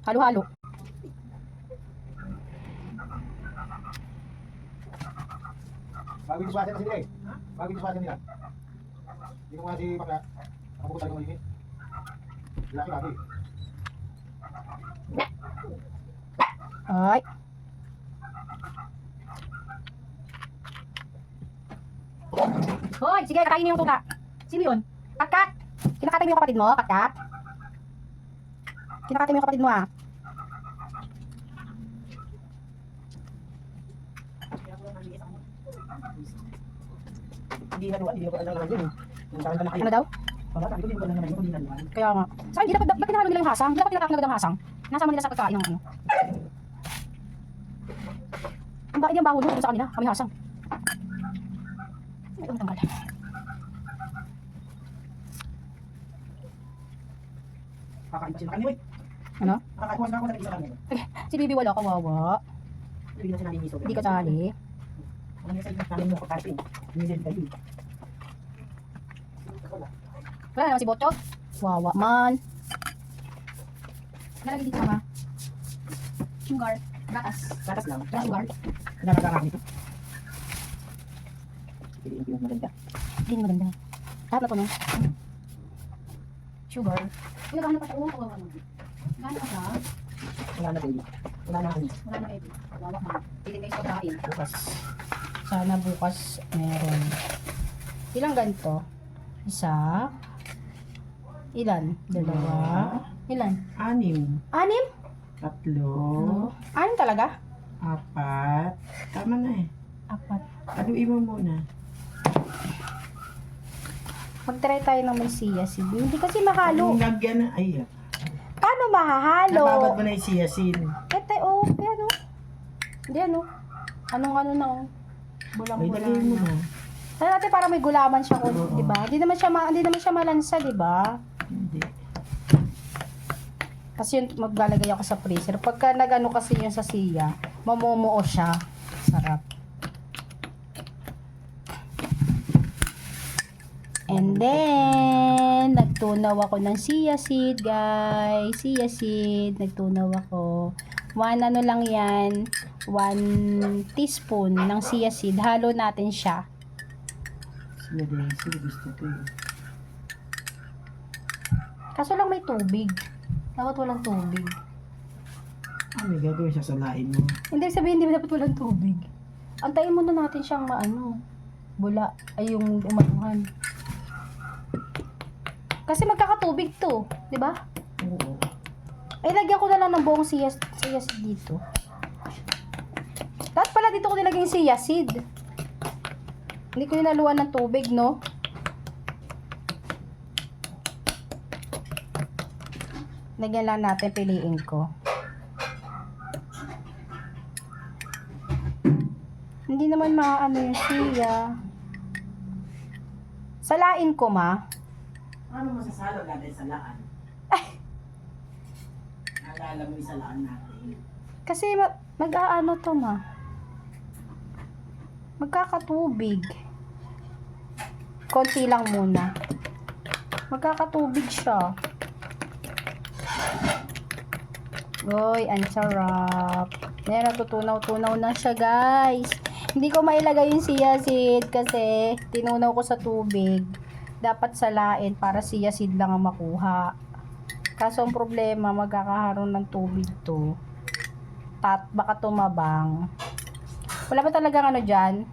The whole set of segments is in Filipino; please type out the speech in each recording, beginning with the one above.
Halo-halo. Bago yung diswasher na sila eh. Bago yung diswasher nila. Hindi ko nga si Pakla. Ako ko talaga malimit. Laki bago eh. Ay. Hoy, sige, kakainin yung tuka. Sino yun? Katkat! Kinakatay mo yung kapatid mo, Katkat? Kinakatay mo yung kapatid mo, ah. Hindi ko alam naman yun. Ano daw? Hindi ko alam naman yun. Kaya nga. Saka hindi dapat, ba't kinahalo nila yung hasang? Hindi dapat tinatapon agad ang hasang. Nasama nila sa pagkain ng ano. Ang bakit yung baho nyo sa kanila? Kami hasang. Ay, tanggal. Kakain sila kanina. Ano? Kakakuha na ako sa isa kanina. Si Bibi wala, kawawa. Hindi na sinabi miso. Hindi ka sali. Ano yung sa namin mo kakain? Hindi din kayo. Wala naman si Botchog. Wawa man. Nalagay dito ma. Sugar. Gatas. Gatas lang. Sugar. Nakakakain ito. Hindi yung maganda. Hindi maganda. Lahat na to, no? Sugar. Uy, naghahanap pa siya. Oo, kawawa naman. Naghahanap pa siya. Wala na baby. Wala na ano. Wala na baby. Kawawa man. Hindi kayo sa pagkain. Bukas. Sana bukas meron. Ilang ganito? Isa. Ilan? Dalawa. Ilan? 6. 6? 3. 6 talaga? 4. Tama na eh. 4. Haluin mo muna. Mag-try tayo ng may siyasid. Hindi kasi mahalo. Ang lagyan na. Ay, Paano mahahalo? nababad mo na yung siyasin. Ete, oh. Ayan, oh. Hindi, ano. Anong ano na, oh. Ay, Bulang-bulang dalhin mo na. na. Sana natin para may gulaman siya, Oo. di ba? Hindi naman siya malansa, di ba? Hindi. Kasi yun, maglalagay ako sa freezer. Pagka nagano kasi yun sa siya, mamumuo siya. Sarap. And then, nagtunaw ako ng chia seed, guys. Chia seed. Nagtunaw ako. 1 ano lang yan. 1 teaspoon ng chia seed. Halo natin siya. Sila din. Sila gusto ko eh. Kaso lang may tubig. Dapat walang tubig. Ah, may gagawin siya sa lain mo. Hindi sabihin, hindi dapat walang tubig. Antayin muna natin siyang maano. Bula. Ay, yung umanuhan. Kasi magkakatubig to. Di ba? Oo. Ay, lagyan ko na lang ng buong chia seed dito. Dapat pala dito ko nilagay yung chia seed. Hindi ko hinaluan ng tubig, no? Lagyan lang natin, piliin ko. Hindi naman maano yung siya. Salain ko, ma. Ano masasalo natin sa laan? Naalala mo yung sa laan natin. Kasi mag-aano to, ma. Magkakatubig. Konti lang muna. Magkakatubig siya. Uy, ang sarap. Ayan, natutunaw-tunaw na siya, guys. Hindi ko mailagay yung chia seed kasi tinunaw ko sa tubig. Dapat salain para chia seed lang ang makuha. Kaso ang problema, magkakaroon ng tubig to. Baka tumabang. Wala ba talagang ano dyan?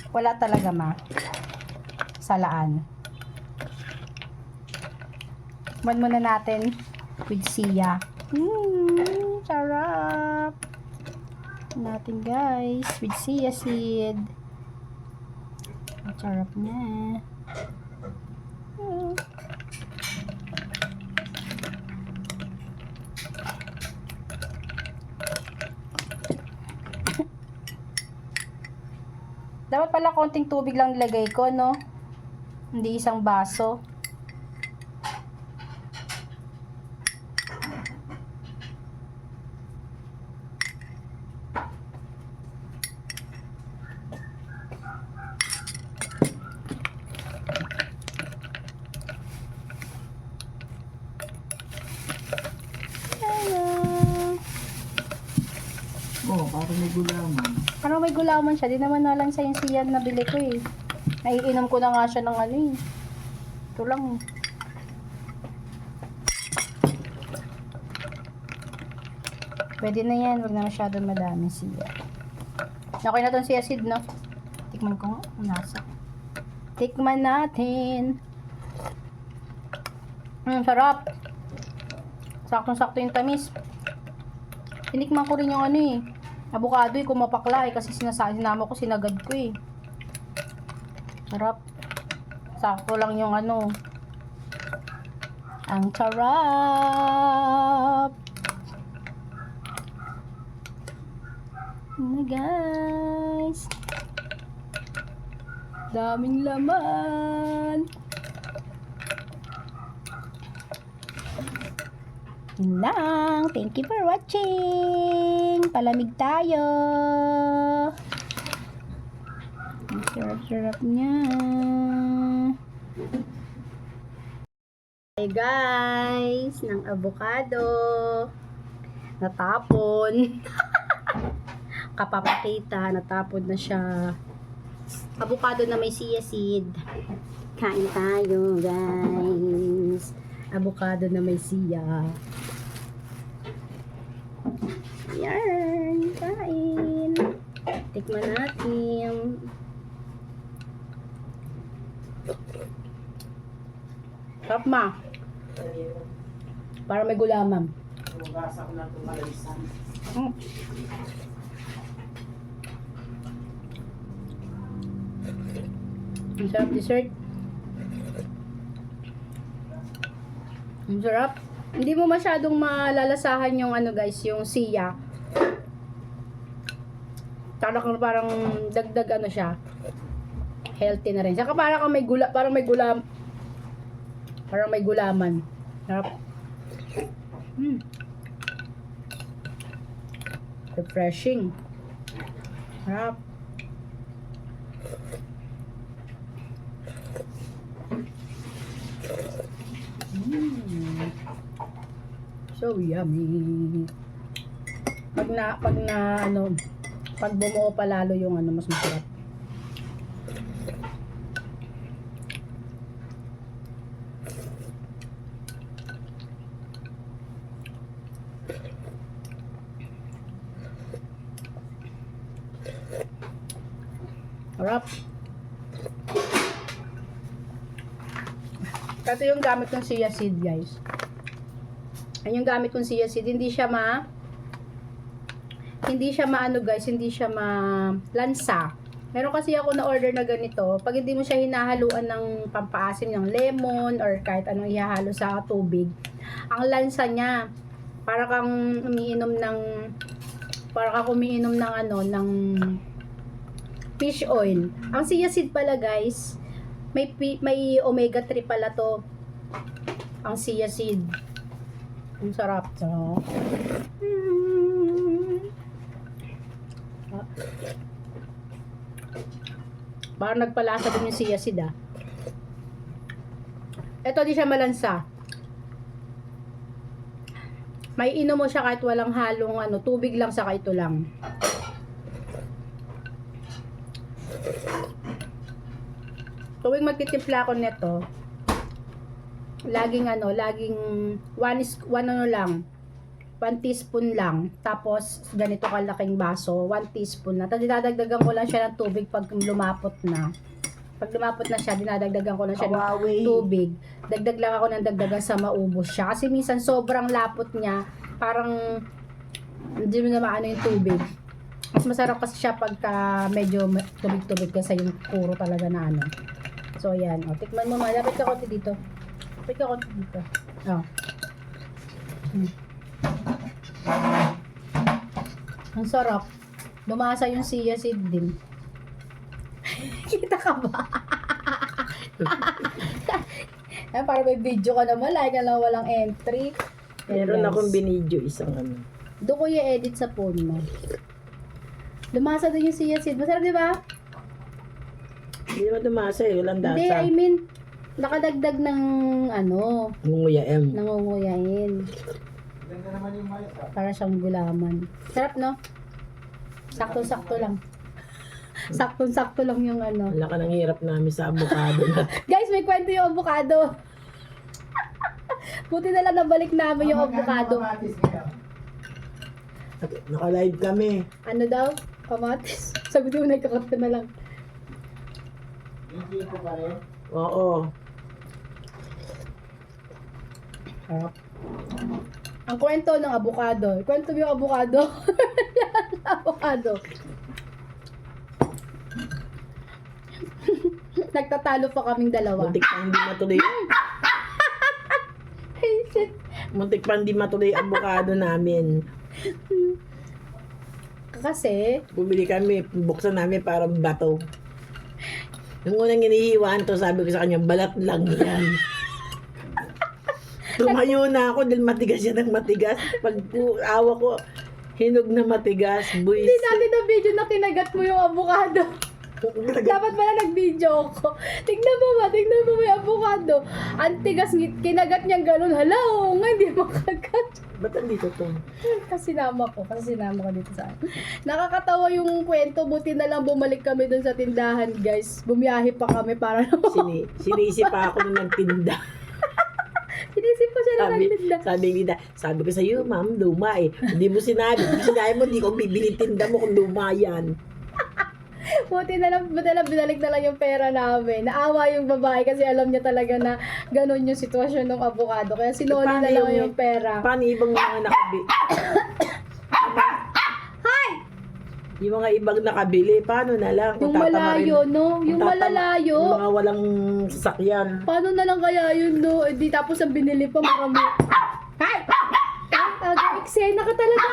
Wala talaga, ma. Salaan. Man muna natin with siya. Sarap. Natin, guys, with chia seed. Ang sarap na. Dapat pala konting tubig lang nilagay ko, no? Hindi isang baso. Oo, parang may gulaman. Parang may gulaman siya. Di naman nalansa yung siya na bili ko eh. Naiinom ko na nga siya ng ano eh. Ito lang. Pwede na yan. Huwag na masyadong madami siya. Okay na itong siya seed, no? Tikman ko nga. Ang nasa. Tikman natin. Sarap. Saktong-sakto yung tamis. Tinikman ko rin yung ano eh. Avocado eh, kumapakla eh. Kasi sinama ko, sinagad ko eh. Sarap. Sakto lang yung ano. Ang sarap. Na guys. Daming laman. Yun lang. Thank you for watching. Palamig tayo. Ang sarap-sarap niya. Hey guys, ng avocado. Natapon. Kapapakita, natapon na siya. Avocado na may chia seed. Kain tayo guys. Avocado na may siya. Yan, kain. Tikman natin. Sarap ma. Para may gulaman. Basa ko lang itong malalisan. Ang sarap dessert. Ang sarap. Hindi mo masyadong malalasahan yung ano guys, yung siya. Parang dagdag ano siya. Healthy na rin. Saka parang may gulaman. Sarap. Refreshing. Sarap. So yummy. Pag bumuo pa lalo yung ano, mas masarap. Sarap. Ito yung gamit kong chia seed, guys. Ayun yung gamit kong chia seed. Hindi siya maano guys, hindi siya lansa. Meron kasi ako na order na ganito. Pag hindi mo siya hinahaluan ng pampaasim ng lemon or kahit anong ihahalo sa tubig, ang lansa niya para kang umiinom ng fish oil. Ang chia seed pala guys, may omega 3 pala to. Ang chia seed. Ang sarap. So, parang nagpalasa din yung chia seed ah. Ito di siya malansa. May inom mo siya kahit walang halong tubig lang saka ito lang. Tuwing magtitimpla ako nito, laging 1 teaspoon lang. Tapos ganito kalaking baso, 1 teaspoon na. Tapos dinadagdagan ko lang siya ng tubig pag lumapot na. Pag lumapot na siya, dinadagdagan ko lang siya ng tubig. Dagdag lang ako ng dagdagan sa maubos siya. Kasi minsan sobrang lapot niya, parang hindi mo na maano yung tubig. Mas masarap kasi siya pagka medyo tubig-tubig kasi yung puro talaga na ano. So yan, tikman mo, malapit ka konti dito. Lapit ka konti dito. Ang sarap. Lumasa yung chia seed din. Nakikita ka ba? Para may video ka naman, like ka lang walang entry. Meron Yes. akong binidyo isang ano. Doon ko i-edit sa phone mo. Lumasa din yung Sia Sid. Masarap, di ba? Hindi naman tumasa eh, walang Hindi, dasa. I mean, nakadagdag ng ano, Nguya M. nangunguyain. Ganda naman yung mayas ha. Para siyang gulaman. Sarap, no? Sakto-sakto lang. Sakto-sakto lang yung ano. Wala ka ng hirap namin sa avocado na. Guys, may kwento yung avocado. Buti na lang nabalik namin yung avocado. Kamatis ngayon. Naka-live kami. Ano daw? Kamatis. Sabi ko, nagkakat ka na lang. Hindi ko pa rin. Oo. Sarap. Ang kwento ng avocado. Kwento mo yung avocado. Avocado. Nagtatalo pa kaming dalawa. Muntik pa hindi matuloy. Ay, shit. Muntik pa hindi matuloy ang avocado namin. Kasi, Bumili kami, buksan namin parang bato. Yung unang inihiwaan to, sabi ko sa kanya, balat lang yan. Tumayo na ako dahil matigas yan ng matigas. Pag awa ko, hinog na matigas. Buwis. hindi natin na video na kinagat mo yung avocado. Dapat pala nag-video ako. Tignan mo yung avocado. Ang tigas, kinagat niyang ganun. Hala, oo nga, hindi makagat. Ba't andito to? Kasi sinama ko dito sa nakakatawa yung kwento, buti na lang bumalik kami dun sa tindahan, guys. Bumiyahe pa kami para Sinisi pa ako nung nagtinda. Sinisip pa siya na nagtinda. Sabi ko sa iyo, ma'am, luma eh. Hindi mo sinabi. Kung sinabi mo, hindi ko bibili tinda mo kung luma yan. Buti na lang binalik na lang yung pera namin. Naawa yung babae kasi alam niya talaga na ganun yung sitwasyon ng avocado. Kaya sinoli Paano na lang yung- yung pera. Paano ibang mga nakabili? Hi! Yung mga ibang nakabili, paano na lang? Yung tatama malayo, rin- no? kung Yung tatama- malalayo. Yung mga walang sasakyan. Paano na lang kaya yun, no? Eh, di tapos ang binili pa marami. Hi! Eksena ka talaga!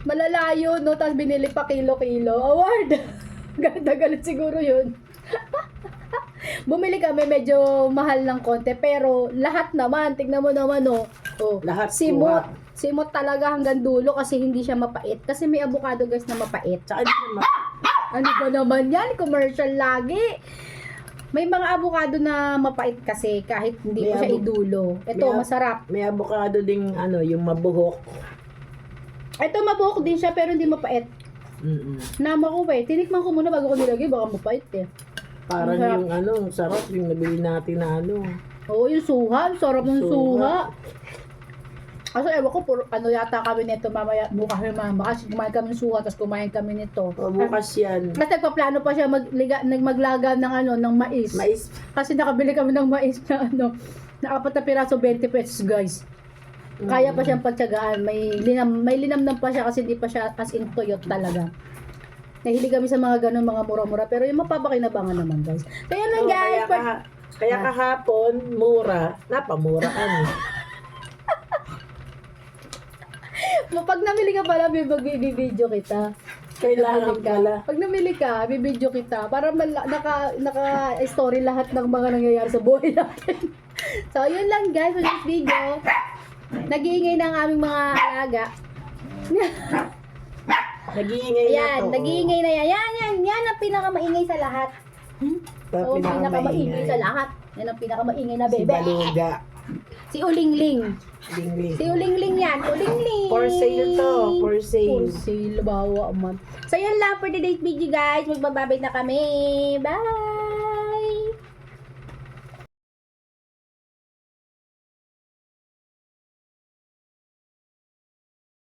Malalayo, no? Tapos binili pa kilo-kilo. Award! Ganda galit siguro yun. Bumili kami, medyo mahal ng konti. Pero lahat naman, tignan mo naman, no? Oh, Lahat simot. kuha. Simot talaga hanggang dulo kasi hindi siya mapait. Kasi may avocado, guys, na mapait. Tsaka hindi naman. Ano ba naman yan? Commercial lagi. May mga avocado na mapait kasi kahit hindi mo May siya avo- idulo. Ito, may- masarap. May avocado ding yung mabuhok. Ito, mabuhok din siya pero hindi mapait. Mm-mm. Nama ko eh. Tinikman ko muna bago ko nilagay. Baka mapait eh. Parang Masarap. yung sarap yung nabili natin na Oo, yung suha. Ang sarap ng Suha. suha. Kasi ewan ko, yata kami nito mamaya, bukas ni mama. Kasi kumain kami ng suha, tapos kumain kami nito. O, bukas yan. Mas nagpaplano pa siya maglaga ng ng mais. Mais. Kasi nakabili kami ng mais na na 4 na piraso, 20 pesos, guys. Kaya pa siyang pagtyagaan. May linamnam pa siya kasi hindi pa siya as in tuyot talaga. Nahilig kami sa mga ganun, mga mura-mura. Pero yung mapapakinabangan naman, guys. So, yun lang, So, guys. kaya kahapon, mura. Napamura kami. Pag namili ka pala, bibidyo kita. Kailangan pala. Pag namili ka, bibidyo kita. Para naka-story lahat ng mga nangyayari sa buhay natin. So, yun lang, guys, for this video. Nag-iingay na ang aming mga alaga. Nag-iingay na Ayan, to. nag-iingay na yan. Yan ang pinakamaingay sa lahat. Oo, pinakamaingay sa lahat. Yan ang pinakamaingay na Si bebe. Baluga. Si Ulingling. Dingling. Si Ulingling yan. Ulingling. For sale to. For sale. For sale. Bawa man. So, yan lang for today's video, guys. Magbababay na kami. Bye!